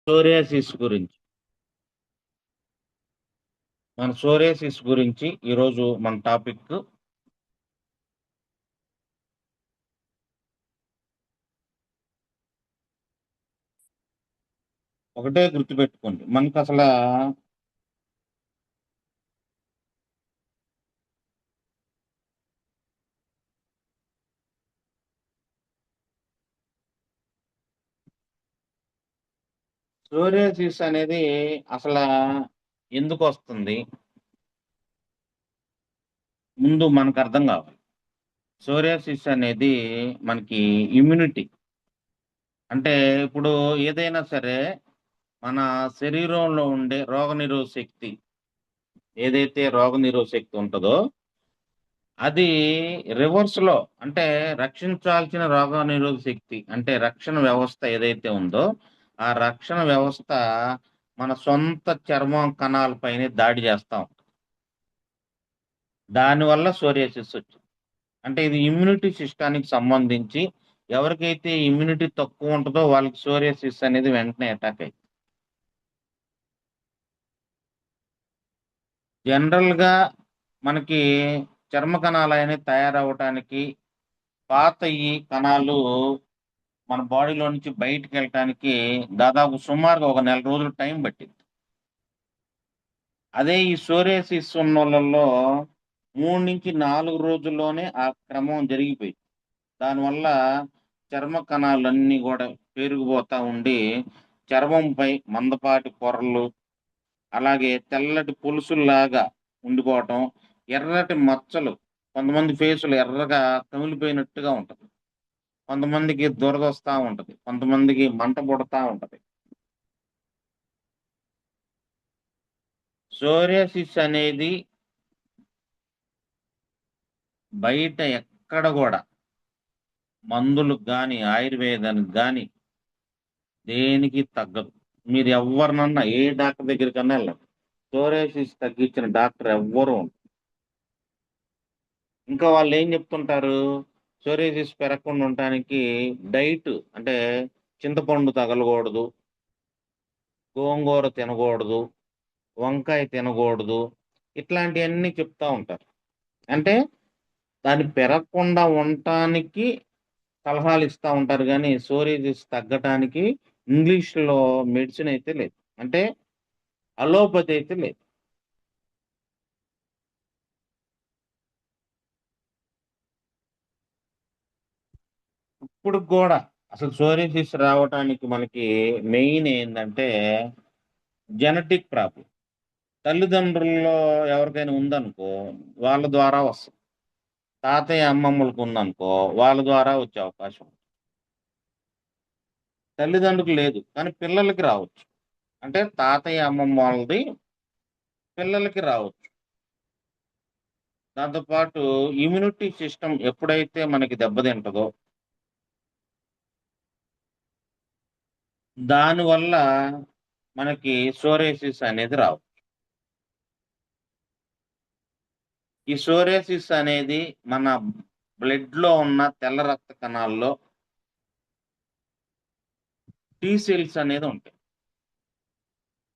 Psoriasis గురించి. ఈరోజు మన టాపిక్ ఒకటే గుర్తుపెట్టుకోండి. మనకు అసలు సోరియాసిస్ అనేది అసలు ఎందుకు వస్తుంది? ముందు మనకు అర్థం కావాలి. సోరియాసిస్ అనేది మనకి ఇమ్యూనిటీ. అంటే ఇప్పుడు ఏదైనా సరే మన శరీరంలో ఉండే రోగనిరోధక శక్తి ఏదైతే రోగనిరోధక శక్తి ఉంటదో అది రివర్స్‌లో అంటే రక్షించాల్సిన రోగనిరోధక శక్తి అంటే రక్షణ వ్యవస్థ ఏదైతే ఉందో, ఆ రక్షణ వ్యవస్థ మన సొంత చర్మం కణాల పైనే దాడి చేస్తా ఉంటది. దానివల్ల సోరియాసిస్ వచ్చింది. అంటే ఇది ఇమ్యూనిటీ సిస్టానికి సంబంధించి ఎవరికైతే ఇమ్యూనిటీ తక్కువ ఉంటదో వాళ్ళకి సోరియాసిస్ అనేది వెంటనే అటాక్ అయిద్ది. జనరల్‌గా మనకి చర్మ కణాలనేవి తయారవ్వటానికి పాతయి కణాలు మన బాడీలో నుంచి బయటికెళ్ళటానికి దాదాపు సుమారుగా ఒక నెల రోజులు టైం పట్టిద్ది. అదే ఈ సోరియాసిస్ ఉన్నోళ్ళలో 3-4 రోజుల్లోనే ఆ క్రమం జరిగిపోయిద్ది. దానివల్ల చర్మ కణాలన్నీ గూడా పేరుకుపోతా ఉండి, చర్మంపై మందపాటి పొరలు, అలాగే తెల్లటి పొలుసుల్లాగా ఉండిపోవటం, ఎర్రటి మచ్చలు కొంతమంది ఫేసులు ఎర్రగా కమిలిపోయినట్టుగా ఉంటది. కొంతమందికి దురదొస్తా ఉంటది. కొంతమందికి మంట పుడతా ఉంటది. సోరియాసిస్ అనేది బయట ఎక్కడ గూడా మందులకు గాని, ఆయుర్వేదానికి గాని దేనికి తగ్గదు. మీరు ఎవ్వరినన్నా ఏ డాక్టర్ దగ్గరికన్నా ఎళ్ళండి. సోరియాసిస్ తగ్గించిన డాక్టర్ ఎవ్వరు ఉండరు. ఇంకా వాళ్ళేం జెప్తుంటారు, సోరియాసిస్ పెరగకుండా ఉండటానికి డైట్ అంటే చింతపండు తగలగూడదు, గోంగూర తినగూడదు, వంకాయ తినగూడదు, ఇట్లాంటియన్నీ చెప్తా ఉంటారు. అంటే దాన్ని పెరగకుండా ఉండటానికి సలహాలిస్తా ఉంటారు గానీ, సోరియాసిస్ తగ్గటానికి ఇంగ్లీష్‌లో మెడిసిన్ అయితే లేదు. అంటే అలోపతి అయితే లేదు. ఇప్పటికి గూడా అసలు సోరియాసిస్ రావటానికి మనకి మెయిన్ ఏందంటే జెనెటిక్ ప్రాబ్లమ్. తల్లిదండ్రుల్లో ఎవరికైనా ఉందనుకో, వాళ్ళ ద్వారా వస్తది. తాతయ్య, అమ్మమ్మలకు ఉందనుకో, వాళ్ళ ద్వారా వచ్చే అవకాశం ఉంది. తల్లిదండ్రులకు లేదు. కానీ పిల్లలకి రావచ్చు. అంటే తాతయ్య, అమ్మమ్మ వాళ్ళది పిల్లలకి రావచ్చు. దాంతో పాటు ఇమ్యూనిటీ సిస్టమ్ ఎప్పుడైతే మనకి దెబ్బతింటదో, దానివల్ల మనకి సోరియాసిస్ అనేది రావచ్చు. ఈ సోరియాసిస్ అనేది మన బ్లడ్‌లో ఉన్న తెల్ల రక్త కణాల్లో టీ సెల్స్ అనేది ఉంటాయి.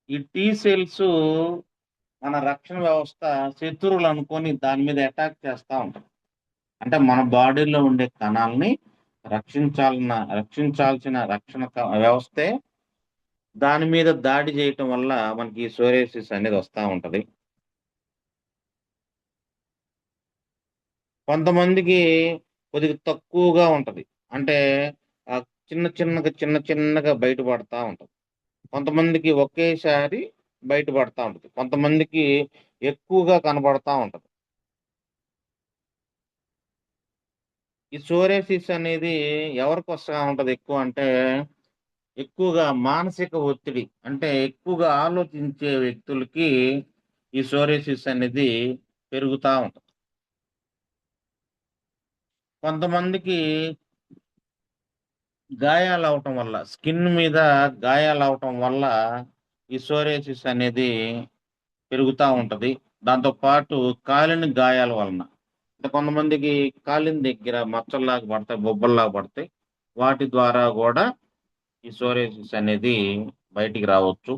ఈ టీ సెల్స్ మన రక్షణ వ్యవస్థ శత్రువులు అనుకోని దాని మీద అటాక్ చేస్తా ఉంటది. అంటే మన బాడీలో ఉండే కణాల్ని రక్షించాల్సిన రక్షణ వ్యవస్థే దాని మీద దాడి చేయటం వల్ల మనకి ఈ సోరియాసిస్ అనేది వస్తా ఉంటది. కొంతమందికి కొద్దిగా తక్కువగా ఉంటది. అంటే చిన్న చిన్నగా బయటపడతా ఉంటది. కొంతమందికి ఒకేసారి బయటపడతా ఉంటది. కొంతమందికి ఎక్కువగా కనబడతా ఉంటది. ఈ సోరియాసిస్ అనేది ఎవరికొస్తా ఉంటది ఎక్కువ అంటే, ఎక్కువగా మానసిక ఒత్తిడి అంటే ఎక్కువగా ఆలోచించే వ్యక్తులకి ఈ సోరియాసిస్ అనేది పెరుగుతా ఉంటది. కొంతమందికి గాయాలవ్వటం వల్ల, స్కిన్ మీద గాయాలవ్వటం వల్ల ఈ సోరియాసిస్ అనేది పెరుగుతా ఉంటది. దాంతో పాటు కాలిన గాయాల వలన. అంటే కొంతమందికి కాలిన దగ్గర మచ్చల్లాగా పడతాయి, బొబ్బల్లాగా పడతాయి. వాటి ద్వారా గూడా ఈ సోరియాసిస్ అనేది బయటికి రావచ్చు.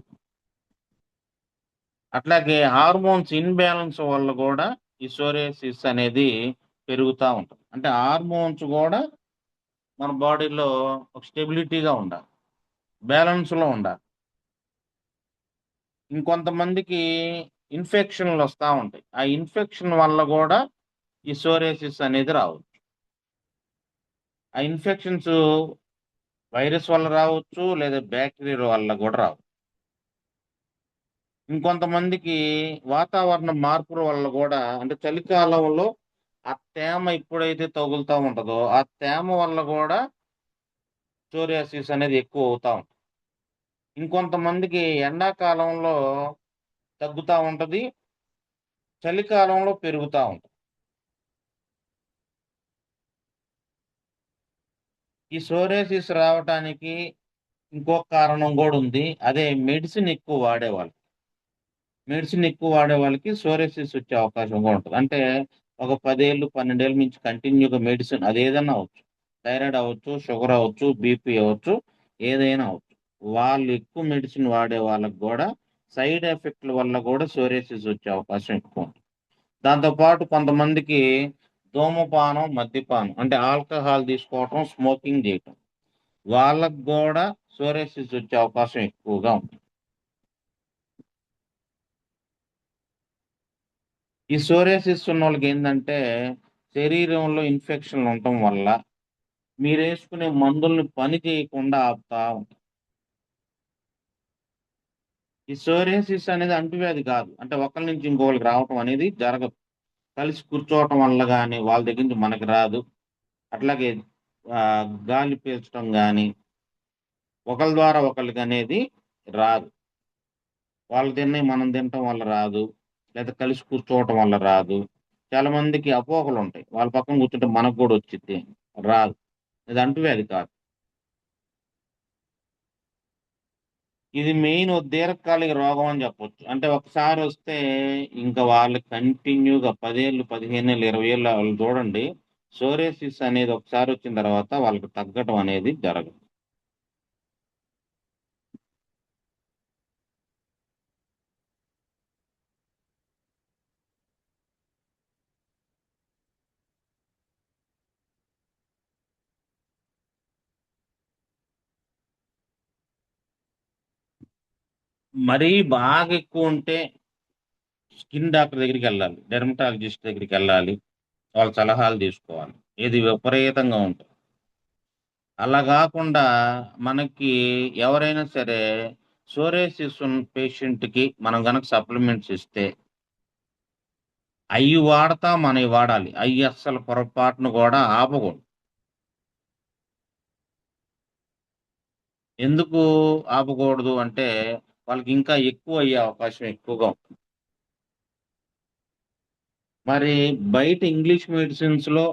అట్లాగే హార్మోన్స్ ఇన్‌బాలన్స్ వల్ల గూడా ఈ సోరియాసిస్ అనేది పెరుగుతా ఉంటది. అంటే హార్మోన్స్ గూడా మన బాడీలో ఒక స్టెబిలిటీగా ఉండాలి. బ్యాలెన్స్‌లో ఉండాలి. ఇంకొంతమందికి ఇన్ఫెక్షన్‌లొస్తా ఉంటాయి. ఆ ఇన్ఫెక్షన్ వల్ల గూడా ఈ సోరియాసిస్ అనేది రావచ్చు. ఆ ఇన్ఫెక్షన్స్ వైరస్ వల్ల రావచ్చు, లేదా బ్యాక్టీరియా వల్ల గూడా రావచ్చు. ఇంకొంతమందికి వాతావరణ మార్పుల వల్ల గూడా అంటే చలికాలంలో ఆ తేమ ఎప్పుడైతే తగులుతా ఉంటదో, ఆ తేమ వల్ల గూడా సోరియాసిస్ అనేది ఎక్కువ అవుతా ఉంటది. ఇంకొంతమందికి ఎండాకాలంలో తగ్గుతా ఉంటది. చలికాలంలో పెరుగుతా ఉంటది. ఈ సోరియాసిస్ రావటానికి ఇంకొక కారణం గూడా ఉంది. అదే మెడిసిన్ ఎక్కువ వాడేవాళ్ళు. మెడిసిన్ ఎక్కువ వాడే వాళ్ళకి సోరియాసిస్ వచ్చే అవకాశం గూడా ఉంటది. అంటే ఒక 10 ఏళ్ళు, 12 ఏళ్ల నుంచి కంటిన్యూ‌గా మెడిసిన్ అదేదన్నా అవ్వచ్చు. థైరాయిడ్ అవ్వచ్చు, షుగర్ అవ్వచ్చు, బీపీ అవ్వచ్చు, ఏదైనా అవ్వచ్చు. వాళ్ళు ఎక్కువ మెడిసిన్ వాడే వాళ్ళకి గూడా సైడ్ ఎఫెక్ట్‌ల వల్ల గూడా సోరియాసిస్ వచ్చే అవకాశం ఎక్కువుంది. దాంతో పాటు కొంతమందికి ధూమపానం, మద్యపానం అంటే ఆల్కహాల్ తీసుకోవటం, స్మోకింగ్ జేయటం. వాళ్ళకి గూడా సోరియాసిస్ వచ్చే అవకాశం ఎక్కువగా ఉంది. ఈ సోరియాసిస్ ఉన్నోళ్ళకేందంటే, శరీరంలో ఇన్ఫెక్షన్‌లు ఉండటం వల్ల, మీరేసుకునే మందుల్ని పని చేయకుండా ఆపుతా ఉంటాయి. ఈ సోరియాసిస్ అనేది అంటువ్యాధి కాదు. అంటే ఒకళ్ళ నుంచి ఇంకొకళ్ళకి రావటం అనేది జరగదు. కలిసి కూర్చోవటం వల్ల గాని, వాళ్ళ దగ్గర నుంచి మనకి రాదు. అట్లాగే గాలి పీల్చడం గాని, ఒకళ్ళ ద్వారా ఒకళ్ళకనేది రాదు. వాళ్ళు తిన్నయి మనం తినటం వల్ల రాదు. లేదా కలిసి కూర్చోవటం వల్ల రాదు. చాలా మందికి అపోహలుంటాయి. వాళ్ళ పక్కన కూర్చుంటే మనకు గూడా వచ్చిద్ది. రాదు. ఇది అంటువ్యాధి కాదు. ఇది మెయిన్ దీర్ఘకాలిక రోగం అని జెప్పొచ్చు. అంటే ఒకసారొస్తే ఇంక వాళ్ళకి కంటిన్యూ‌గా 10 ఏళ్ళు, 15 ఏళ్ళు, 20 ఏళ్ళు ఆళ్ళు చూడండి. సోరియాసిస్ అనేది ఒకసారొచ్చిన తర్వాత వాళ్ళకి తగ్గటం అనేది జరగదు. మరీ బాగా ఎక్కువుంటే స్కిన్ డాక్టర్ దగ్గరికెళ్ళాలి. డెర్మటాలజిస్ట్ దగ్గరికెళ్ళాలి. వాళ్ళ సలహాలు తీసుకోవాలి. ఇది విపరీతంగా ఉంటే. అలా గాకుండా మనకి ఎవరైనా సరే సోరియాసిస్ ఉన్న పేషెంట్‌కి మనం గనక సప్లిమెంట్స్ ఇస్తే అయి వాడతా మనయి వాడాలి. అయి అస్సలు పొరపాటున గూడా ఆపగూడదు. ఎందుకు ఆపకూడదు అంటే వాళ్ళకి ఇంకా ఎక్కువ అయ్యే అవకాశం ఎక్కువగా ఉంది. మరి బయట ఇంగ్లీష్ మెడిసిన్స్‌లో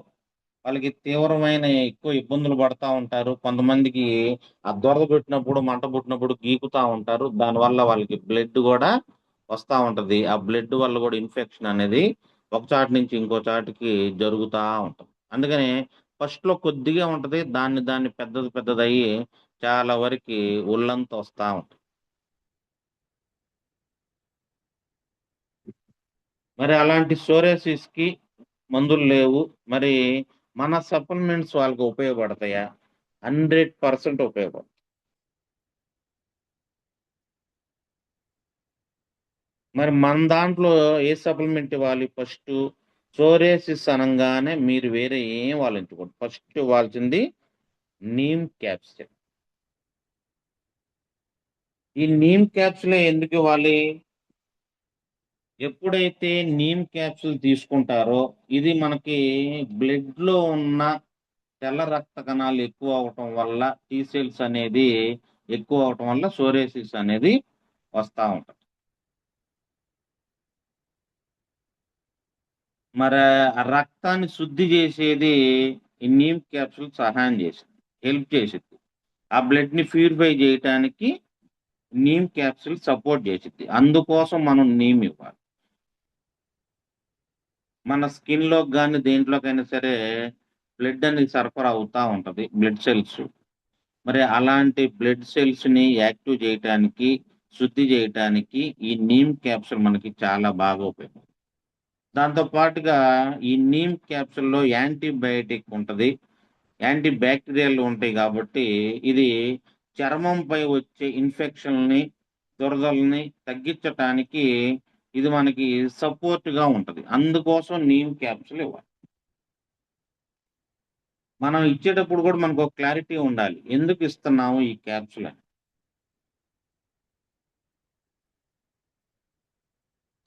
వాళ్ళకి తీవ్రమైన ఎక్కువ ఇబ్బందులు పడతా ఉంటారు. కొంతమందికి ఆ దురద పుట్టినప్పుడు, మంట పుట్టినప్పుడు గీకుతా ఉంటారు. దానివల్ల వాళ్ళకి బ్లడ్ గూడా వస్తా ఉంటది. ఆ బ్లడ్ వల్ల గూడా ఇన్ఫెక్షన్ అనేది ఒక చాటు నుంచి ఇంకో చాటుకి జరుగుతా ఉంటది. అందుకని ఫస్ట్‌లో కొద్దిగా ఉంటది. దాన్ని పెద్దది పెద్దదయ్యి చాలా వరకి ఒళ్ళంతా వస్తా ఉంటది. మరి అలాంటి సోరియాసిస్‌కి మందులు లేవు. మరి మన సప్లిమెంట్స్ వాళ్ళకి ఉపయోగపడతాయా? 100% ఉపయోగపడతాయి. మరి మన దాంట్లో ఏ సప్లిమెంట్ ఇవ్వాలి ఫస్టు? సోరియాసిస్ అనంగానే మీరు వేరే ఏం ఆలోచించకూడదు. ఫస్ట్ ఇవ్వాల్సింది నీమ్ క్యాప్సూల్. ఈ నీమ్ క్యాప్సూలే ఎందుకివ్వాలి? ఎప్పుడైతే నీమ్ క్యాప్సూల్ తీసుకుంటారో, ఇది మనకి బ్లడ్‌లో ఉన్న తెల్ల రక్త కణాలు ఎక్కువ అవ్వటం వల్ల, టీ సెల్స్ అనేది ఎక్కువ అవ్వటం వల్ల సోరియాసిస్ అనేది వస్తా ఉంటది. మరి ఆ రక్తాన్ని శుద్ధి చేసేది ఈ నీమ్ క్యాప్సూల్ సహాయం చేసిద్ది. హెల్ప్ చేసిద్ది. ఆ బ్లడ్‌ని ప్యూరిఫై చేయటానికి నీమ్ క్యాప్సూల్ సపోర్ట్ చేసిద్ది. అందుకోసం మనం నీమ్ ఇవ్వాలి. మన స్కిన్‌లోకి గాని, దేంట్లోకైనా సరే బ్లడ్ అనేది సరఫరా అవుతా ఉంటది. Blood cells. మరి అలాంటి బ్లడ్ సెల్స్‌ని యాక్టివ్ చేయటానికి, శుద్ధి చేయటానికి ఈ నీమ్ క్యాప్సూల్ మనకి చాలా బాగా ఉపయోగపడుతుంది. దాంతో పాటుగా ఈ నీమ్ క్యాప్సూల్‌లో యాంటీబయాటిక్ ఉంటది. యాంటీ బ్యాక్టీరియల్ ఉంటాయి గాబట్టి, ఇది చర్మంపై వచ్చే ఇన్ఫెక్షన్‌లని, దురదల్ని తగ్గించటానికి ఇది మనకి సపోర్ట్‌గా ఉంటది. అందుకోసం నీమ్ క్యాప్సూల్ ఇవ్వాలి. మనం ఇచ్చేటప్పుడు గూడా మనకొక క్లారిటీ ఉండాలి. ఎందుకు ఇస్తున్నాము ఈ క్యాప్సూల్ అని.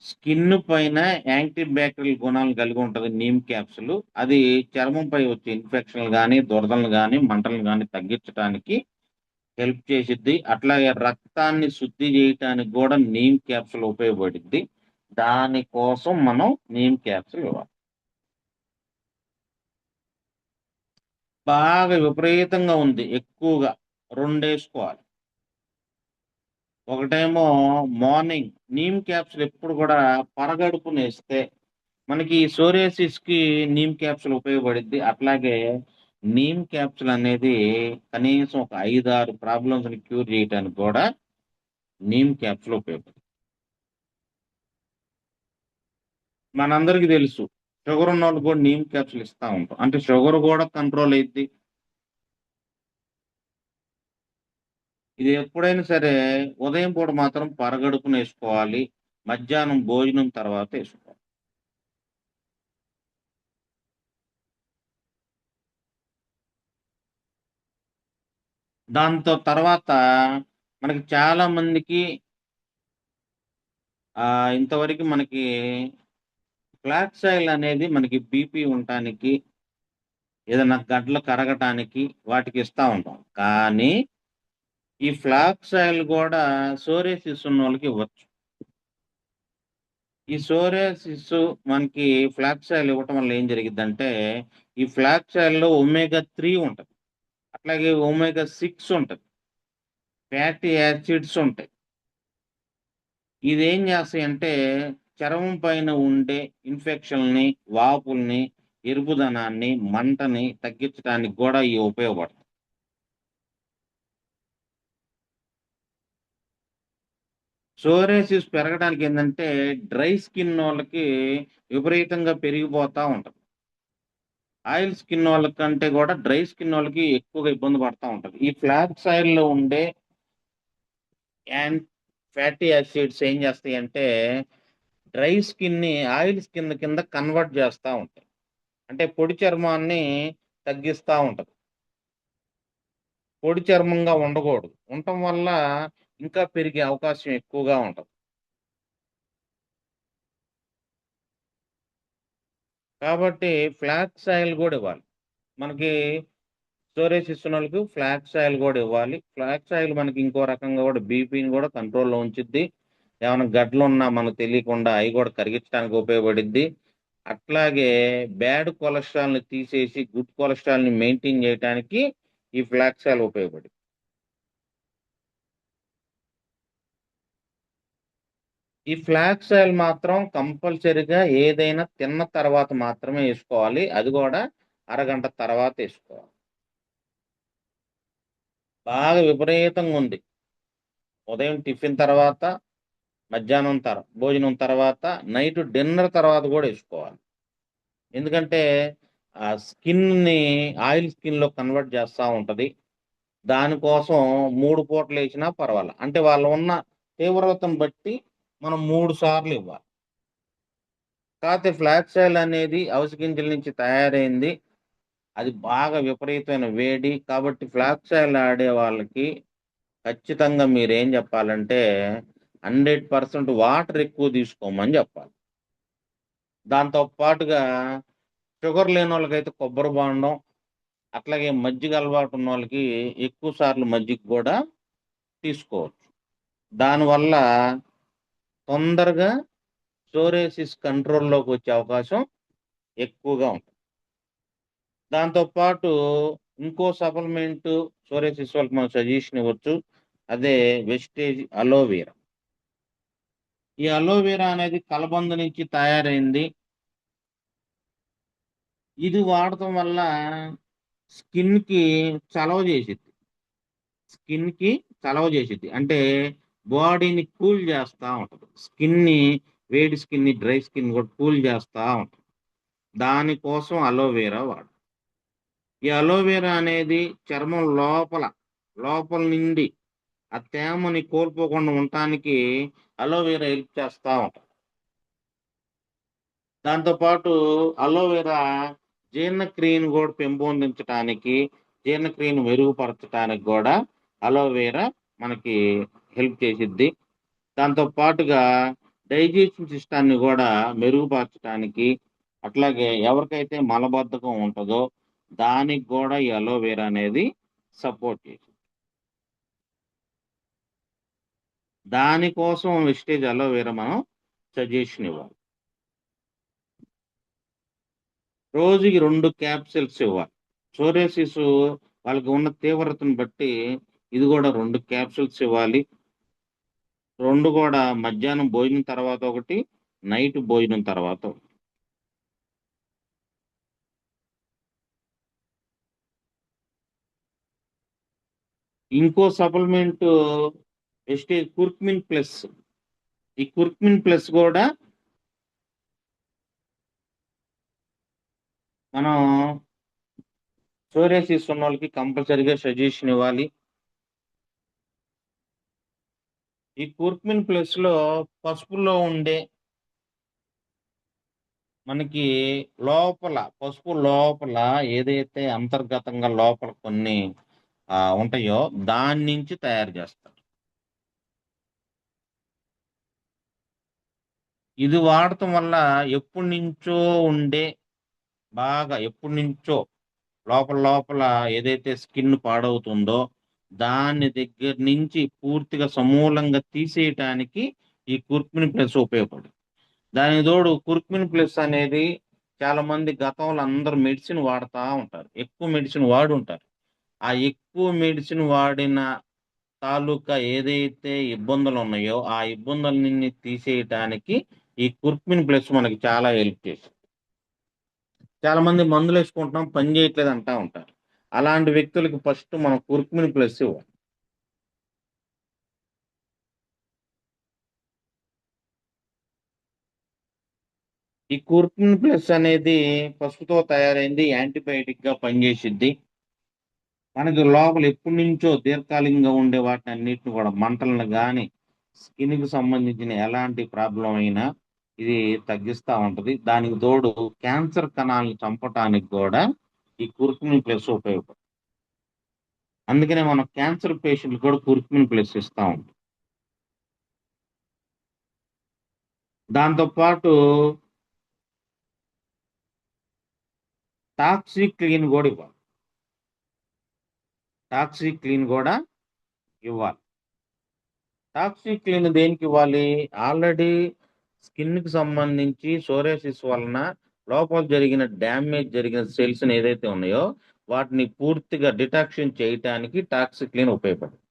స్కిన్ పైన యాంటీ బ్యాక్టీరియల్ గుణాలు కలిగి ఉంటది నీమ్ క్యాప్సూలు. అది చర్మంపై వచ్చే ఇన్ఫెక్షన్‌లు గాని, దురదలను గాని, మంటలను గాని తగ్గించటానికి హెల్ప్ చేసిద్ది. అట్లాగే రక్తాన్ని శుద్ధి జేయటానికి గూడా నీమ్ క్యాప్సూల్ ఉపయోగపడిద్ది. దానికోసం మనం నీమ్ క్యాప్సూల్ ఇవ్వాలి. బాగా విపరీతంగా ఉంది ఎక్కువగా. 2 ఏసుకోవాలి. ఒకటేమో మార్నింగ్ నీమ్ క్యాప్సూల్ ఎప్పుడు గూడా పరగడుపునేస్తే మనకి సోరియాసిస్‌కి నీమ్ క్యాప్సూల్ ఉపయోగపడిద్ది. అట్లాగే నీమ్ క్యాప్సూల్ అనేది కనీసం ఒక 5, 6 ప్రాబ్లమ్స్‌ని క్యూర్ జేయటానికి గూడా నీమ్ క్యాప్సూల్ ఉపయోగపడుతుంది. మనందరికి తెలుసు. షుగర్ ఉన్నోళ్ళకి గూడా నీమ్ క్యాప్సూల్ ఇస్తా ఉంటాం. అంటే షుగర్ గూడా కంట్రోల్ అయిద్ది. ఇది ఎప్పుడైనా సరే ఉదయం పూట మాత్రం పరగడుపున ఏసుకోవాలి. మధ్యాహ్నం భోజనం తర్వాత ఏసుకోవాలి. దాంతో తర్వాత మనకి చాలా మందికి ఇంతవరకు మనకి ఫ్లాక్స్ ఆయిల్ అనేది మనకి బీపీ ఉండటానికి, ఏదైనా గడ్డలు కరగటానికి వాటికి ఇస్తా ఉంటాం. కానీ ఈ ఫ్లాక్స్ ఆయిల్ గూడా సోరియాసిస్ ఉన్నోళ్ళకి ఇవ్వచ్చు. ఈ సోరియాసిస్ మనకి ఫ్లాక్స్ ఆయిల్ ఇవ్వటం వల్ల ఏం జరిగిద్దంటే, ఈ ఫ్లాక్స్ ఆయిల్‌లో ఒమేగా 3 ఉంటది. అట్లాగే ఒమేగా 6 ఉంటది. ఫ్యాటీ యాసిడ్స్ ఉంటాయి. ఇదేం జేస్తాయంటే, చర్మం పైన ఉండే ఇన్ఫెక్షన్‌లని, వాపుల్ని, ఎరుపుదనాన్ని, మంటని తగ్గించడానికి గూడా ఇయి ఉపయోగపడతాయి. సోరియాసిస్ పెరగడానికేందంటే, డ్రై స్కిన్నోళ్ళకి విపరీతంగా పెరిగిపోతా ఉంటది. ఆయిల్ స్కిన్నోళ్ళకంటే గూడా డ్రై స్కిన్నోళ్ళకి ఎక్కువగా ఇబ్బంది పడతా ఉంటది. ఈ ఫ్లాక్స్ ఆయిల్‌లో ఉండే యాన్ ఫ్యాటీ యాసిడ్స్ ఏం జేస్తాయంటే, డ్రై స్కిన్‌ని ఆయిల్ స్కిన్ కింద కన్వర్ట్ జేస్తా ఉంటాయి. అంటే పొడి చర్మాన్ని తగ్గిస్తా ఉంటది. పొడి చర్మంగా ఉండగూడదు. ఉండటం వల్ల ఇంకా పెరిగే అవకాశం ఎక్కువగా ఉంటది. కాబట్టి ఫ్లాక్స్ ఆయిల్ గూడా ఇవ్వాలి. మనకి సోరియాసిస్ ఉన్నోళ్ళకి ఫ్లాక్స్ ఆయిల్ గూడా ఇవ్వాలి. ఫ్లాక్స్ ఆయిల్ మనకి ఇంకో రకంగా గూడా బీపీని గూడా కంట్రోల్‌లో ఉంచిద్ది. ఏమన్నా గడ్డలున్నా మనకు తెలియకుండా అయి గూడా కరిగించడానికి ఉపయోగపడిద్ది. అట్లాగే బ్యాడ్ కొలెస్ట్రాల్‌ని తీసేసి గుడ్ కొలెస్ట్రాల్‌ని మెయింటైన్ జేయటానికి ఈ ఫ్లాక్స్ ఆయిల్ ఉపయోగపడిద్ది. ఈ ఫ్లాక్స్ ఆయిల్ మాత్రం కంపల్సరీగా ఏదైనా తిన్న తర్వాత మాత్రమే ఏసుకోవాలి. అది గూడా అరగంట తర్వాత ఏసుకోవాలి. బాగా విపరీతంగుంది. ఉదయం టిఫిన్ తర్వాత, మధ్యాహ్నం భోజనం తర్వాత, నైట్ డిన్నర్ తర్వాత గూడా ఏసుకోవాలి. ఎందుకంటే స్కిన్‌ని ఆయిల్ స్కిన్‌లో కన్వర్ట్ జేస్తా ఉంటది. దానికోసం 3 పూటలేసినా పర్వాలా. అంటే వాళ్ళు ఉన్న తీవ్రతను బట్టి మనం 3 సార్లు ఇవ్వాలి. కాపోతే ఫ్లాక్స్ ఆయిల్ అనేది అవిసె గింజల నుంచి తయారైంది. అది బాగా విపరీతమైన వేడి. కాబట్టి ఫ్లాక్స్ ఆయిల్ ఆడే వాళ్ళకి ఖచ్చితంగా మీరేం జెప్పాలంటే 100% వాటర్ ఎక్కువ తీసుకోమని జెప్పాలి. దాంతో పాటుగా షుగర్ లేనోళ్ళకైతే కొబ్బరి బోండం, అట్లాగే మజ్జిగ అలవాటు ఉన్నోళ్ళకి ఎక్కువ సార్లు మజ్జిగ గూడా తీసుకోవచ్చు. దానివల్ల తొందరగా సోరియాసిస్ కంట్రోల్‌లోకొచ్చే అవకాశం ఎక్కువగా ఉంటుంది. దాంతో పాటు ఇంకో సప్లిమెంటు సోరియాసిస్ వాళ్ళకి మనం సజెషన్ ఇవ్వచ్చు. అదే వెస్టేజ్ అలోవెరా. ఈ అలోవెరా అనేది కలబంద నుంచి తయారైంది. ఇది వాడటం వల్ల స్కిన్‌కి చలవ చేసిద్ది. స్కిన్‌కి చలవ చేసిద్ది. అంటే బాడీని కూల్ చేస్తా ఉంటది. వేడి స్కిన్‌ని, డ్రై స్కిన్ కూడా కూల్ చేస్తా ఉంటది. దానికోసం అలోవెరా ఈ అలోవెరా అనేది చర్మం లోపల నుండి ఆ తేమని కోల్పోకుండా ఉండటానికి అలోవెరా హెల్ప్ చేస్తా ఉంటది. దాంతో పాటు అలోవెరా జీర్ణక్రియను గూడా పెంపొందించటానికి, జీర్ణక్రియను మెరుగుపరచటానికి గూడా అలోవెరా మనకి హెల్ప్ చేసిద్ది. దాంతో పాటుగా డైజెషన్ సిస్టమ్‌ని గూడా మెరుగుపరచటానికి, అట్లాగే ఎవరికైతే మలబద్ధకం ఉంటదో దానికి గూడా ఈ అలోవెరా అనేది సపోర్ట్ చేసిద్ది. దానికోసం వెస్టేజ్ అలోవెరా మనం సజెషన్ ఇవ్వాలి. రోజుకి 2 క్యాప్సూల్స్ ఇవ్వాలి. సోరియాసిస్ వాళ్ళకి ఉన్న తీవ్రతను బట్టి ఇది గూడా 2 క్యాప్సూల్స్ ఇవ్వాలి. 2 గూడా మధ్యాహ్నం భోజనం తర్వాత ఒకటి, నైట్ భోజనం తర్వాత ఒకటి. ఇంకో సప్లిమెంట్ వెస్టేజ్ కుర్కుమిన్ ప్లస్. ఈ కుర్కుమిన్ ప్లస్ గూడా మనం సోరియాసిస్ ఉన్నోళ్ళకి కంపల్సరీగా సజెషన్ ఇవ్వాలి. ఈ కుర్కుమిన్ ప్లస్‌లో పసుపులో ఉండే మనకి పసుపు లోపల ఏదైతే అంతర్గతంగా లోపల కొన్ని ఉంటాయో దాని నుంచి తయారు చేస్తారు. ఇది వాడటం వల్ల ఎప్పటినుంచో ఉండే ఎప్పటినుంచో లోపల ఏదైతే స్కిన్ పాడవుతుందో దాని దగ్గర నుంచి పూర్తిగా సమూలంగా తీసేయటానికి ఈ కుర్కుమిన్ ప్లస్ ఉపయోగపడుతుంది. దానికి తోడు కుర్కుమిన్ ప్లస్ అనేది చాలా మంది గతంలో అందరూ మెడిసిన్ వాడతా ఉంటారు. ఎక్కువ మెడిసిన్ వాడుంటారు. ఆ ఎక్కువ మెడిసిన్ వాడిన తాలూకా ఏదైతే ఇబ్బందులున్నాయో, ఆ ఇబ్బందులన్నీ తీసేయటానికి ఈ కుర్కుమిన్ ప్లస్ మనకి చాలా హెల్ప్ చేసింది. చాలా మంది మందులేసుకుంటున్నాం పని చేయట్లేదు అంటా ఉంటారు. అలాంటి వ్యక్తులకి ఫస్ట్ మనం కుర్కుమిన్ ప్లస్ ఇవ్వాలి. ఈ కుర్కుమిన్ ప్లస్ అనేది పసుపుతో తయారైంది. యాంటీబయాటిక్‌గా పనిచేసిద్ది. మనకి లోపల ఎప్పటినుంచో దీర్ఘకాలికంగా ఉండే వాటినన్నిటిని కూడా మంటలను గాని, స్కిన్‌కి సంబంధించిన ఎలాంటి ప్రాబ్లమ్ అయినా ఇది తగ్గిస్తా ఉంటది. దానికి తోడు క్యాన్సర్ కణాలను చంపటానికి గూడా ఈ కుర్కుమిన్ ప్లస్ ఉపయోగపడుతుంది. అందుకనే మనం క్యాన్సర్ పేషెంట్‌లకి కూడా కుర్కుమిన్ ప్లస్ ఇస్తా ఉంటాం. దాంతో పాటు టాక్సిక్ క్లీన్ గూడా ఇవ్వాలి. టాక్సిక్ క్లీన్ గూడా ఇవ్వాలి. Toxic clean దేనికివ్వాలి? ఆల్రెడీ స్కిన్‌కి సంబంధించి సోరియాసిస్ వలన లోపల జరిగిన సెల్స్‌ని ఏదైతే ఉన్నాయో, వాటిని పూర్తిగా డిటాక్షన్ చేయటానికి టాక్సిక్ క్లీన్ ఉపయోగపడుతుంది.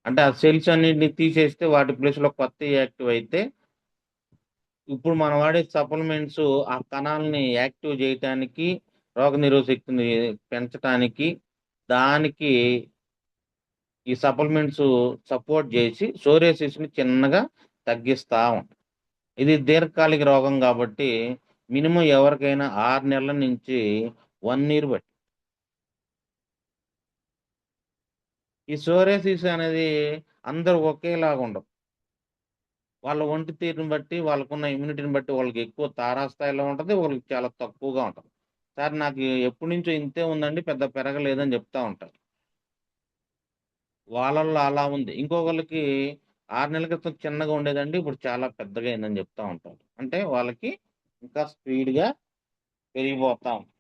అంటే ఆ సెల్స్ అన్నిటిని తీసేస్తే వాటి ప్లేస్‌లో కొత్తయి యాక్టివ్ అయితే, ఇప్పుడు మనం వాడే సప్లిమెంట్స్ ఆ కణాలని యాక్టివ్ జేయటానికి, రోగనిరోధక శక్తిని పెంచటానికి, దానికి ఈ సప్లిమెంట్స్ సపోర్ట్ జేసి సోరియాసిస్‌ని చిన్నగా తగ్గిస్తా ఉంటాయి. ఇది దీర్ఘకాలిక రోగం గాబట్టి, మినిమమ్ ఎవరికైనా 6 నెలల నుంచి 1 ఇయర్ ఈ సోరియాసిస్ అనేది అందరూ ఒకేలాగుండదు. వాళ్ళ ఒంటి తీరుని బట్టి, వాళ్ళకున్న ఇమ్యూనిటీని బట్టి వాళ్ళకి ఎక్కువ తారాస్థాయిలో ఉంటది. వాళ్ళకి చాలా తక్కువగా ఉంటది. సార్ నాకు ఎప్పటినుంచో ఇంతే ఉందండి పెద్ద పెరగలేదని జెప్తా ఉంటారు. వాళ్ళల్లో అలా ఉంది. ఇంకొకళ్ళకి 6 నెలల క్రితం చిన్నగా ఉండేదండి. ఇప్పుడు చాలా పెద్దగా అయిందని జెప్తా ఉంటారు. అంటే వాళ్ళకి ఇంకా స్పీడ్‌గా పెరిగిపోతా ఉంటది.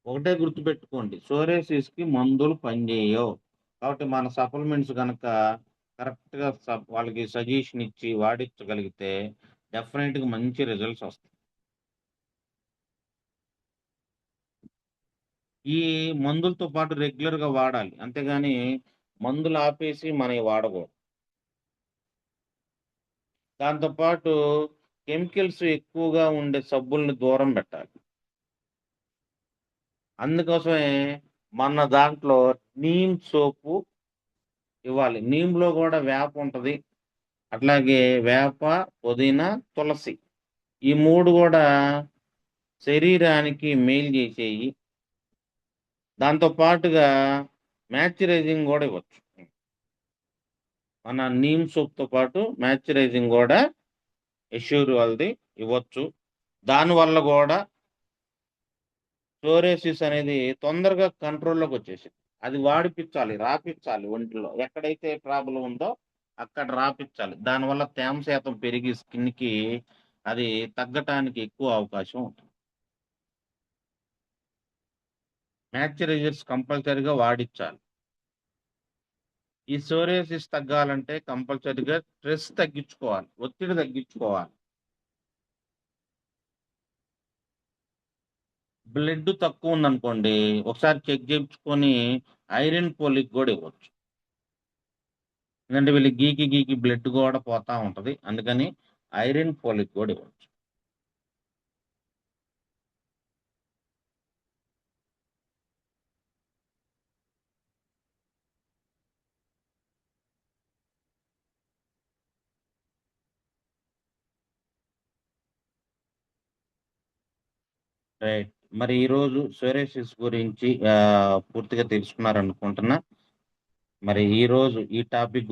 ఒకటే గుర్తుపెట్టుకోండి. సోరియాసిస్‌కి మందులు పనిజేయవు. కాబట్టి మన సప్లిమెంట్స్ గనక కరెక్ట్‌గా వాళ్ళకి సజెషన్ ఇచ్చి వాడించగలిగితే డెఫినెట్‌గా మంచి రిజల్ట్స్ ఒస్తాయి. ఈ మందులతో పాటు రెగ్యులర్‌గా వాడాలి. అంతేగాని మందులు ఆపేసి మనయి వాడకూడదు. దాంతో పాటు కెమికల్స్ ఎక్కువగా ఉండే సబ్బుల్ని దూరం బెట్టాలి. అందుకోసమే మన దాంట్లో నీమ్ సోపు ఇవ్వాలి. నీమ్‌లో గూడా వేప ఉంటది. అట్లాగే వేప, పుదీనా, తులసి. ఈ 3 గూడా శరీరానికి మేలు జేసేయి. దాంతో పాటుగా మాయిశ్చరైజింగ్ గూడా ఇవ్వచ్చు. మన నీమ్ సోప్‌తో పాటు మాయిశ్చరైజింగ్ గూడా ఎష్యూర్ వాళ్ళది ఇవ్వచ్చు. దానివల్ల గూడా సోరియాసిస్ అనేది తొందరగా కంట్రోల్‌లోకొచ్చేసిద్ది. అది వాడిపిచ్చాలి, రాపిచ్చాలి ఒంటిలో. ఎక్కడైతే ప్రాబ్లమ్ ఉందో అక్కడ రాపిచ్చాలి. దానివల్ల తేమ శాతం పెరిగి స్కిన్‌కి అది తగ్గటానికి ఎక్కువ అవకాశం ఉంటుంది. మాయిశ్చరైజర్స్ కంపల్సరీగా వాడిచ్చాలి. ఈ సోరియాసిస్ తగ్గాలంటే కంపల్సరీగా స్ట్రెస్ తగ్గించుకోవాలి. ఒత్తిడి తగ్గించుకోవాలి. బ్లడ్ తక్కువుందనుకోండి, ఒకసారి చెక్ జేపించుకొని ఐరన్ పోలిక్ గూడా ఇవ్వచ్చు. ఎందుకంటే వీళ్ళకి గీకి గీకి బ్లడ్ గూడా పోతా ఉంటది. అందుకని ఐరన్ ఫోలిక్ గూడా ఇవ్వచ్చు. రైట్. మరి ఈరోజు సోరియాసిస్ గురించి పూర్తిగా తెలుసుకున్నారనుకుంటున్నా. మరి ఈరోజు ఈ టాపిక్